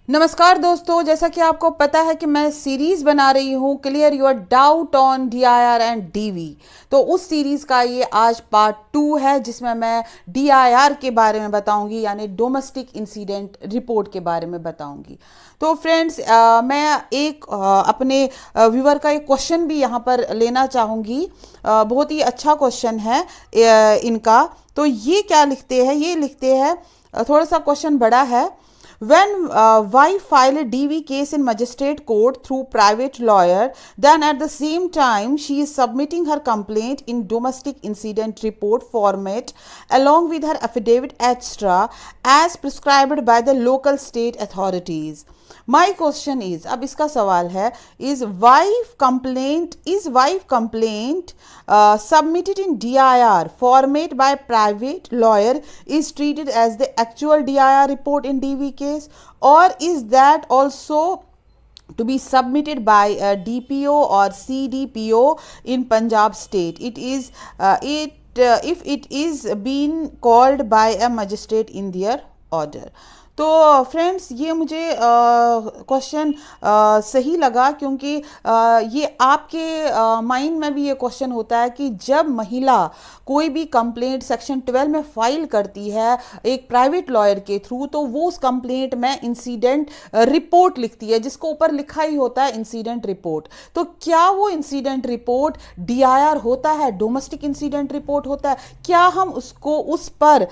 नमस्कार दोस्तों, जैसा कि आपको पता है कि मैं सीरीज बना रही हूँ clear your doubt on DIR and DV. तो उस सीरीज का ये आज पार्ट 2 है जिसमें मैं डीआईआर के बारे में बताऊंगी, यानी डोमेस्टिक इंसिडेंट रिपोर्ट के बारे में बताऊंगी। तो फ्रेंड्स, मैं एक अपने व्यूअर का एक क्वेश्चन भी यहाँ पर लेना चाहूँगी। बहुत ही अच्छा क्वेश्चन है इनका। तो ये क्या लिखते हैं, ये लिखते हैं, थोड़ा सा क्वेश्चन बड़ा है। When wife file a DV case in magistrate court through private lawyer, then at the same time she is submitting her complaint in domestic incident report format along with her affidavit extra as prescribed by the local state authorities. My question is, अब इसका सवाल है, is wife complaint submitted in DIR format by private lawyer is treated as the actual DIR report in DV case, or is that also to be submitted by a DPO or CDPO in Punjab state? If it is being called by a magistrate in their order. तो friends, ये मुझे question सही लगा, क्योंकि ये आपके mind में भी ये क्वेश्चन होता है कि जब महिला कोई भी कंप्लेंट सेक्शन 12 में फाइल करती है एक प्राइवेट लॉयर के थ्रू, तो वो उस कंप्लेंट में इंसिडेंट रिपोर्ट लिखती है, जिसको ऊपर लिखा ही होता है इंसिडेंट रिपोर्ट। तो क्या वो इंसिडेंट रिपोर्ट डीआईआर होता है, डोमेस्टिक इंसिडेंट रिपोर्ट होता है? क्या हम उसको उस पर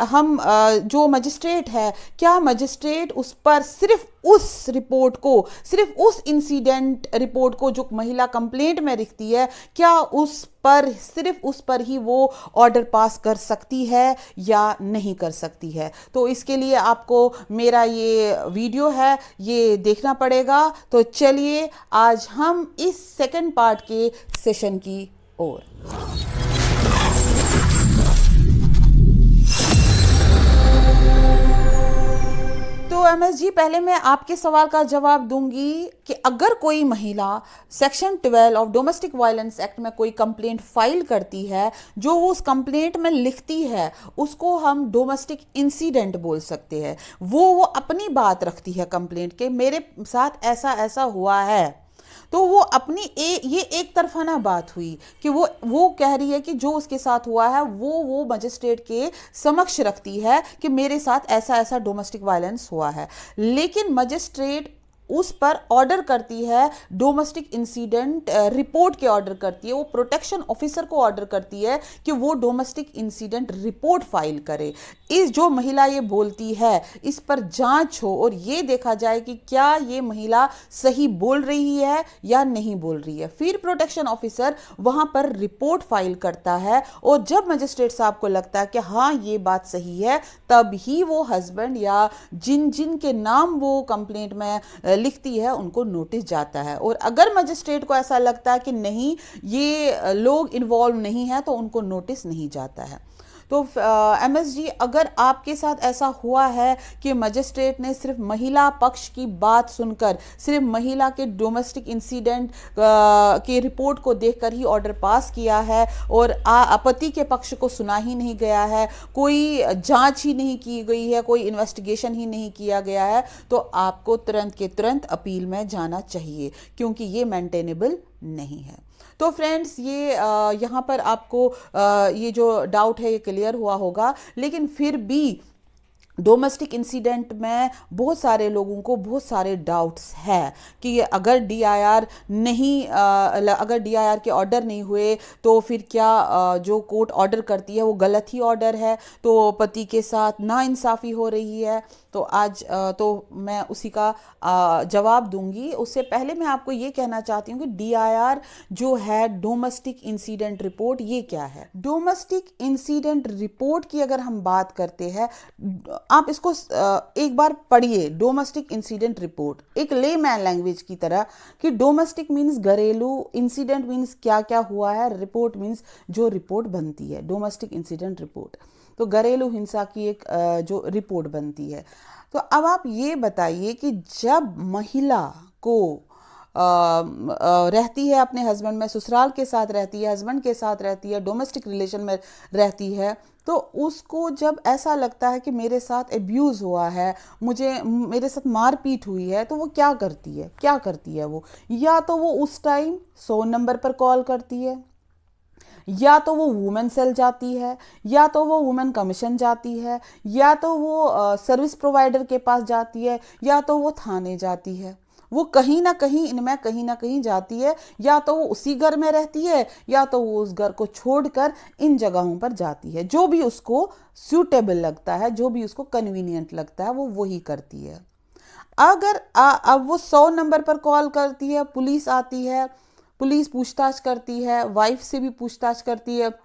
हम जो मजिस्ट्रेट है, क्या मजिस्ट्रेट उस पर सिर्फ उस रिपोर्ट को, सिर्फ उस इंसिडेंट रिपोर्ट को जो महिला कंप्लेंट में लिखती है, क्या उस पर, सिर्फ उस पर ही वो ऑर्डर पास कर सकती है या नहीं कर सकती है? तो इसके लिए आपको मेरा ये वीडियो है ये देखना पड़ेगा। तो चलिए आज हम इस सेकंड पार्ट के सेशन की ओर। तो एमएस जी, पहले मैं आपके सवाल का जवाब दूंगी कि अगर कोई महिला section 12 of domestic violence act में कोई कंप्लेंट फाइल करती है, जो वो उस कंप्लेंट में लिखती है उसको हम डोमेस्टिक इंसिडेंट बोल सकते हैं। वो अपनी बात रखती है कंप्लेंट के, मेरे साथ ऐसा ऐसा हुआ है। तो वो अपनी ये एक तरफाना बात हुई कि वो कह रही है कि जो उसके साथ हुआ है वो मजिस्ट्रेट के समक्ष रखती है कि मेरे साथ ऐसा ऐसा डोमेस्टिक वायलेंस हुआ है। लेकिन मजिस्ट्रेट उस पर ऑर्डर करती है, डोमेस्टिक इंसिडेंट रिपोर्ट के ऑर्डर करती है, वो प्रोटेक्शन ऑफिसर को ऑर्डर करती है कि वो डोमेस्टिक इंसिडेंट रिपोर्ट फाइल करे। इस जो महिला ये बोलती है इस पर जांच हो और ये देखा जाए कि क्या ये महिला सही बोल रही है या नहीं बोल रही है। फिर प्रोटेक्शन ऑफिसर वहां पर रिपोर्ट फाइल करता है, और जब मजिस्ट्रेट साहब को लगता है कि हाँ ये बात सही है, तब ही वो हस्बैंड या जिन जिन के नाम वो कंप्लेंट में लिखती है उनको नोटिस जाता है। और अगर मजिस्ट्रेट को ऐसा लगता है कि नहीं ये लोग इन्वॉल्व नहीं है, तो उनको नोटिस नहीं जाता है। तो एमएस जी, अगर आपके साथ ऐसा हुआ है कि मजिस्ट्रेट ने सिर्फ महिला पक्ष की बात सुनकर, सिर्फ महिला के डोमेस्टिक इंसिडेंट के रिपोर्ट को देखकर ही ऑर्डर पास किया है और पति के पक्ष को सुना ही नहीं गया है, कोई जांच ही नहीं की गई है, कोई इन्वेस्टिगेशन ही नहीं किया गया है, तो आपको तुरंत के तुरंत अपील में जाना चाहिए, क्योंकि ये मेंटेनेबल नहीं है। तो फ्रेंड्स, ये यहाँ पर आपको ये जो डाउट है ये क्लियर हुआ होगा। लेकिन फिर भी डोमेस्टिक इंसिडेंट में बहुत सारे लोगों को बहुत सारे डाउट्स हैं कि अगर डीआईआर नहीं, अगर डीआईआर के ऑर्डर नहीं हुए तो फिर क्या जो कोर्ट ऑर्डर करती है वो गलत ही ऑर्डर है, तो पति के साथ नाइंसाफ़ी हो रही है। तो आज तो मैं उसी का जवाब दूंगी। उससे पहले मैं आपको ये कहना चाहती हूँ कि डीआईआर जो है, डोमेस्टिक इंसिडेंट रिपोर्ट, ये क्या है? डोमेस्टिक इंसिडेंट रिपोर्ट की अगर हम बात करते हैं, आप इसको एक बार पढ़िए, डोमेस्टिक इंसिडेंट रिपोर्ट एक लेमैन लैंग्वेज की तरह, कि डोमेस्टिक मीन्स घरेलू, इंसिडेंट मीन्स क्या क्या हुआ है, रिपोर्ट मीन्स जो रिपोर्ट बनती है, डोमेस्टिक इंसिडेंट रिपोर्ट। तो घरेलू हिंसा की एक जो रिपोर्ट बनती है। तो अब आप ये बताइए कि जब महिला को रहती है अपने हस्बैंड में, ससुराल के साथ रहती है, हस्बैंड के साथ रहती है, डोमेस्टिक रिलेशन में रहती है, तो उसको जब ऐसा लगता है कि मेरे साथ एब्यूज़ हुआ है, मुझे मेरे साथ मारपीट हुई है, तो वो क्या करती है वो, या तो वो उस टाइम 100 नंबर पर कॉल करती है, या तो वो वुमेन सेल जाती है, या तो वो वुमेन कमीशन जाती है, या तो वो सर्विस प्रोवाइडर के पास जाती है, या तो वो थाने जाती है। वो कहीं ना कहीं इनमें कहीं ना कहीं जाती है, या तो वो उसी घर में रहती है, या तो वो उस घर को छोड़कर इन जगहों पर जाती है। जो भी उसको सूटेबल लगता है, जो भी उसको कन्वीनियंट लगता है, वो वही करती है। अगर अब वो 100 नंबर पर कॉल करती है, पुलिस आती है, पुलिस पूछताछ करती है, वाइफ से भी पूछताछ करती है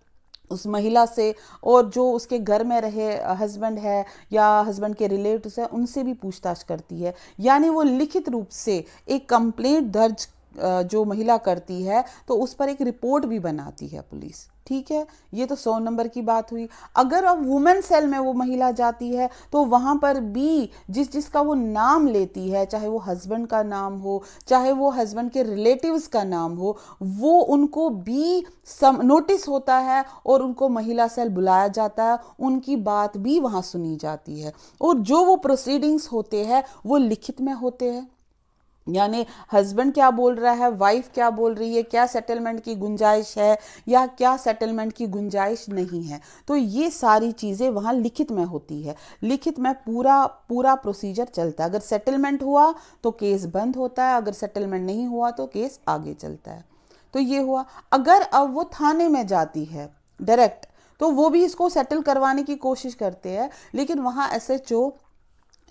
उस महिला से, और जो उसके घर में रहे हस्बैंड है या हस्बैंड के रिलेटिव्स है उनसे भी पूछताछ करती है। यानी वो लिखित रूप से एक कंप्लेंट दर्ज जो महिला करती है, तो उस पर एक रिपोर्ट भी बनाती है पुलिस। ठीक है, ये तो 100 नंबर की बात हुई। अगर अब वुमेन सेल में वो महिला जाती है, तो वहां पर भी जिसका वो नाम लेती है, चाहे वो हस्बैंड का नाम हो, चाहे वो हस्बैंड के रिलेटिव्स का नाम हो, वो उनको भी नोटिस होता है और उनको महिला सेल बुलाया जाता है, उनकी बात भी वहां सुनी जाती है, और जो वो प्रोसीडिंग्स होते हैं वो लिखित में होते हैं। यानी हस्बैंड क्या बोल रहा है, वाइफ क्या बोल रही है, क्या सेटलमेंट की गुंजाइश है या क्या सेटलमेंट की गुंजाइश नहीं है, तो ये सारी चीज़ें वहाँ लिखित में होती है। लिखित में पूरा पूरा प्रोसीजर चलता है। अगर सेटलमेंट हुआ तो केस बंद होता है, अगर सेटलमेंट नहीं हुआ तो केस आगे चलता है। तो ये हुआ। अगर अब वो थाने में जाती है डायरेक्ट, तो वो भी इसको सेटल करवाने की कोशिश करते हैं, लेकिन वहाँ एसएचओ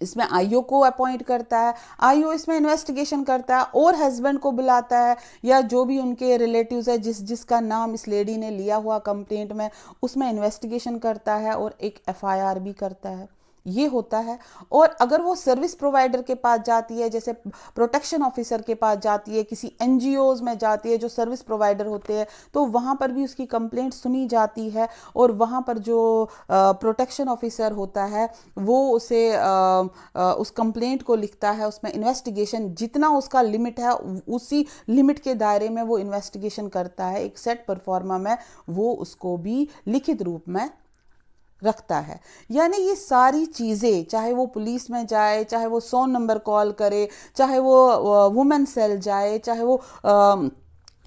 इसमें आईओ को अपॉइंट करता है, आईओ इसमें इन्वेस्टिगेशन करता है और हस्बैंड को बुलाता है, या जो भी उनके रिलेटिव्स है जिसका नाम इस लेडी ने लिया हुआ कंप्लेंट में, उसमें इन्वेस्टिगेशन करता है और एक एफआईआर भी करता है। ये होता है। और अगर वो सर्विस प्रोवाइडर के पास जाती है, जैसे प्रोटेक्शन ऑफिसर के पास जाती है, किसी एनजीओज में जाती है जो सर्विस प्रोवाइडर होते हैं, तो वहाँ पर भी उसकी कंप्लेंट सुनी जाती है, और वहाँ पर जो प्रोटेक्शन ऑफिसर होता है वो उसे उस कंप्लेंट को लिखता है, उसमें इन्वेस्टिगेशन जितना उसका लिमिट है उसी लिमिट के दायरे में वो इन्वेस्टिगेशन करता है, एक सेट परफॉर्मा में वो उसको भी लिखित रूप में रखता है। यानी ये सारी चीज़ें, चाहे वो पुलिस में जाए, चाहे वो 100 नंबर कॉल करे, चाहे वो वुमेन सेल जाए, चाहे वो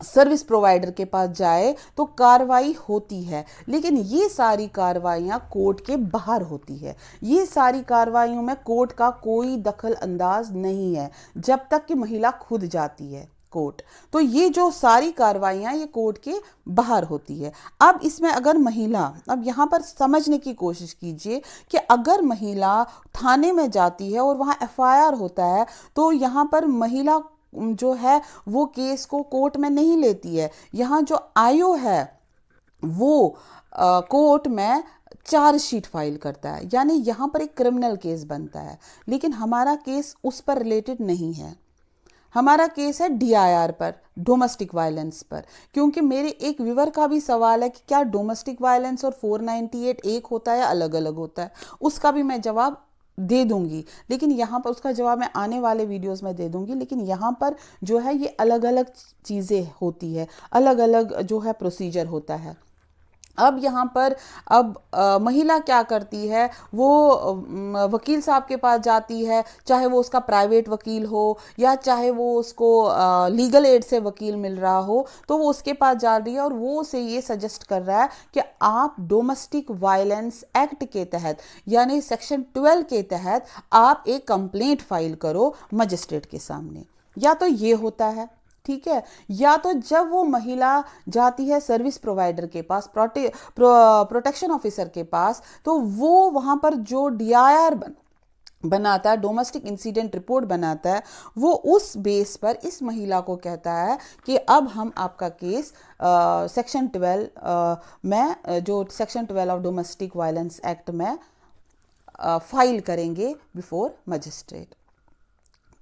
सर्विस प्रोवाइडर के पास जाए, तो कार्रवाई होती है। लेकिन ये सारी कार्रवाइयाँ कोर्ट के बाहर होती है। ये सारी कार्रवाइयों में कोर्ट का कोई दखल अंदाज नहीं है जब तक कि महिला खुद जाती है कोर्ट। तो ये जो सारी कार्रवाइयाँ ये कोर्ट के बाहर होती है। अब इसमें अगर महिला, अब यहाँ पर समझने की कोशिश कीजिए कि अगर महिला थाने में जाती है और वहाँ एफआईआर होता है, तो यहाँ पर महिला जो है वो केस को कोर्ट में नहीं लेती है। यहाँ जो आईओ है वो कोर्ट में चार्जशीट फाइल करता है, यानी यहाँ पर एक क्रिमिनल केस बनता है। लेकिन हमारा केस उस पर रिलेटेड नहीं है, हमारा केस है डीआईआर पर, डोमेस्टिक वायलेंस पर। क्योंकि मेरे एक व्यूअर का भी सवाल है कि क्या डोमेस्टिक वायलेंस और 498 एक होता है या अलग अलग होता है, उसका भी मैं जवाब दे दूंगी, लेकिन यहाँ पर उसका जवाब मैं आने वाले वीडियोस में दे दूंगी। लेकिन यहाँ पर जो है ये अलग अलग चीज़ें होती है, अलग अलग जो है प्रोसीजर होता है। अब यहाँ पर महिला क्या करती है, वो वकील साहब के पास जाती है, चाहे वो उसका प्राइवेट वकील हो या चाहे वो उसको लीगल एड से वकील मिल रहा हो, तो वो उसके पास जा रही है और वो उसे ये सजेस्ट कर रहा है कि आप डोमेस्टिक वायलेंस एक्ट के तहत, यानी सेक्शन 12 के तहत आप एक कंप्लेंट फाइल करो मजिस्ट्रेट के सामने। या तो ये होता है, ठीक है, या तो जब वो महिला जाती है सर्विस प्रोवाइडर के पास, प्रोटेक्शन ऑफिसर के पास, तो वो वहां पर जो डीआईआर बनाता है, डोमेस्टिक इंसिडेंट रिपोर्ट बनाता है, वो उस बेस पर इस महिला को कहता है कि अब हम आपका केस सेक्शन 12 में, जो section 12 of domestic violence act में फाइल करेंगे बिफोर मजिस्ट्रेट।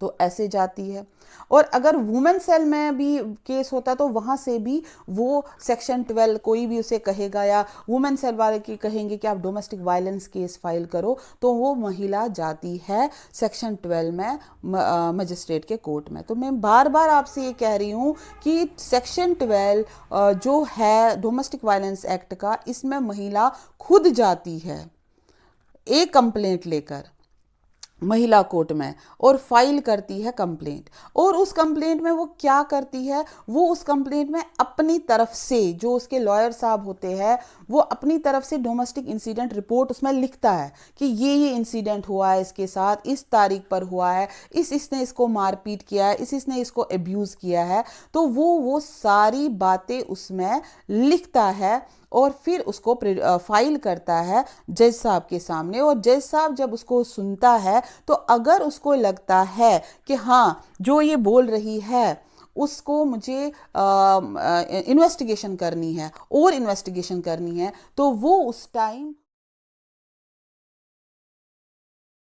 तो ऐसे जाती है। और अगर वुमेन सेल में भी केस होता तो वहाँ से भी वो सेक्शन 12 कोई भी उसे कहेगा या वुमेन सेल वाले की कहेंगे कि आप डोमेस्टिक वायलेंस केस फाइल करो, तो वो महिला जाती है सेक्शन 12 में मजिस्ट्रेट के कोर्ट में। तो मैं बार बार आपसे ये कह रही हूँ कि सेक्शन 12 जो है डोमेस्टिक वायलेंस एक्ट का, इसमें महिला खुद जाती है एक कंप्लेंट लेकर महिला कोर्ट में और फाइल करती है कंप्लेंट। और उस कंप्लेंट में वो क्या करती है, वो उस कंप्लेंट में अपनी तरफ से, जो उसके लॉयर साहब होते हैं, वो अपनी तरफ से डोमेस्टिक इंसिडेंट रिपोर्ट उसमें लिखता है कि ये इंसिडेंट हुआ है इसके साथ, इस तारीख पर हुआ है, इसने इसको मारपीट किया है, इसने इसको अब्यूज़ किया है। तो वो सारी बातें उसमें लिखता है और फिर उसको फाइल करता है जज साहब के सामने। और जज साहब जब उसको सुनता है तो अगर उसको लगता है कि हाँ जो ये बोल रही है उसको मुझे इन्वेस्टिगेशन करनी है और इन्वेस्टिगेशन करनी है, तो वो उस टाइम